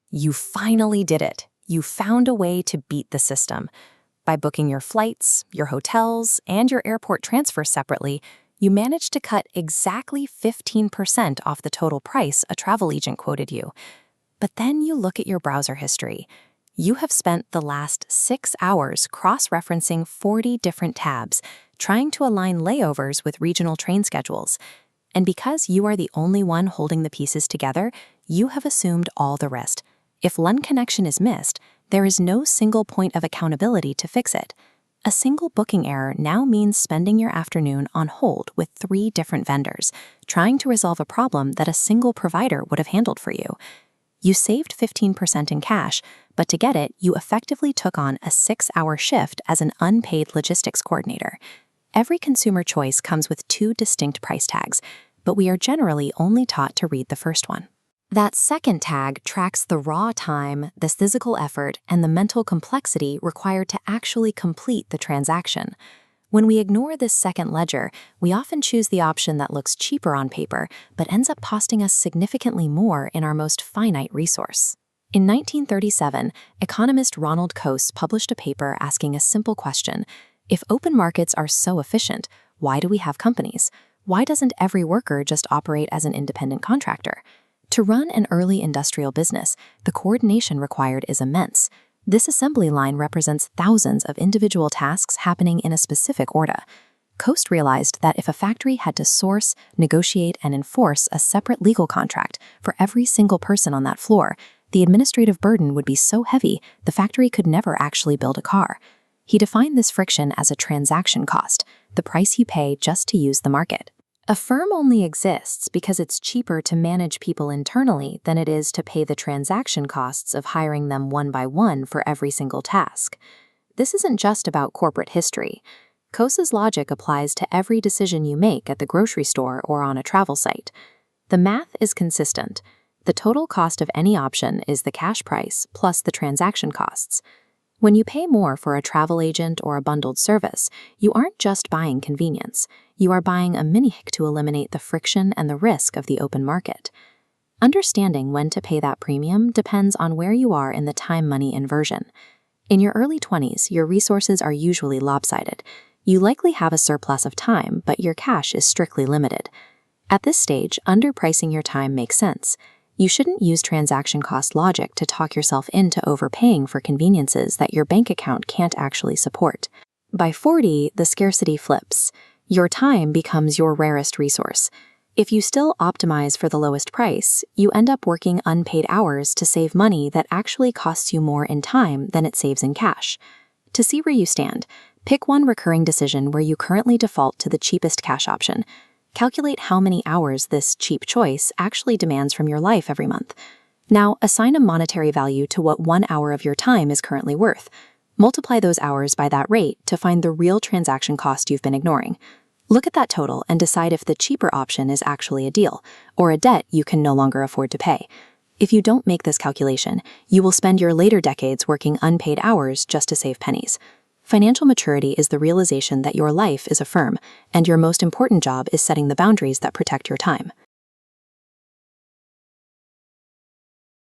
You finally did it. You found a way to beat the system. By booking your flights, your hotels, and your airport transfers separately, you managed to cut exactly 15% off the total price a travel agent quoted you. But then you look at your browser history. You have spent the last 6 hours cross-referencing 40 different tabs, trying to align layovers with regional train schedules. And because you are the only one holding the pieces together, you have assumed all the rest. If one connection is missed, there is no single point of accountability to fix it. A single booking error now means spending your afternoon on hold with 3 different vendors, trying to resolve a problem that a single provider would have handled for you. You saved 15% in cash, but to get it, you effectively took on a 6-hour shift as an unpaid logistics coordinator. Every consumer choice comes with 2 distinct price tags, but we are generally only taught to read the first one. That second tag tracks the raw time, the physical effort, and the mental complexity required to actually complete the transaction. When we ignore this second ledger, we often choose the option that looks cheaper on paper, but ends up costing us significantly more in our most finite resource. In 1937, economist Ronald Coase published a paper asking a simple question: if open markets are so efficient, why do we have companies? Why doesn't every worker just operate as an independent contractor? To run an early industrial business, the coordination required is immense. This assembly line represents thousands of individual tasks happening in a specific order. Coase realized that if a factory had to source, negotiate, and enforce a separate legal contract for every single person on that floor, the administrative burden would be so heavy the factory could never actually build a car. He defined this friction as a transaction cost, the price you pay just to use the market. A firm only exists because it's cheaper to manage people internally than it is to pay the transaction costs of hiring them one by one for every single task. This isn't just about corporate history. Coase's logic applies to every decision you make at the grocery store or on a travel site. The math is consistent. The total cost of any option is the cash price plus the transaction costs. When you pay more for a travel agent or a bundled service, you aren't just buying convenience. You are buying a mini-hick to eliminate the friction and the risk of the open market. Understanding when to pay that premium depends on where you are in the time-money inversion. In your early 20s, your resources are usually lopsided. You likely have a surplus of time, but your cash is strictly limited. At this stage, underpricing your time makes sense. You shouldn't use transaction cost logic to talk yourself into overpaying for conveniences that your bank account can't actually support. By 40, the scarcity flips. Your time becomes your rarest resource. If you still optimize for the lowest price, you end up working unpaid hours to save money that actually costs you more in time than it saves in cash. To see where you stand, pick one recurring decision where you currently default to the cheapest cash option. Calculate how many hours this cheap choice actually demands from your life every month. Now, assign a monetary value to what 1 hour of your time is currently worth. Multiply those hours by that rate to find the real transaction cost you've been ignoring. Look at that total and decide if the cheaper option is actually a deal, or a debt you can no longer afford to pay. If you don't make this calculation, you will spend your later decades working unpaid hours just to save pennies. Financial maturity is the realization that your life is a firm, and your most important job is setting the boundaries that protect your time.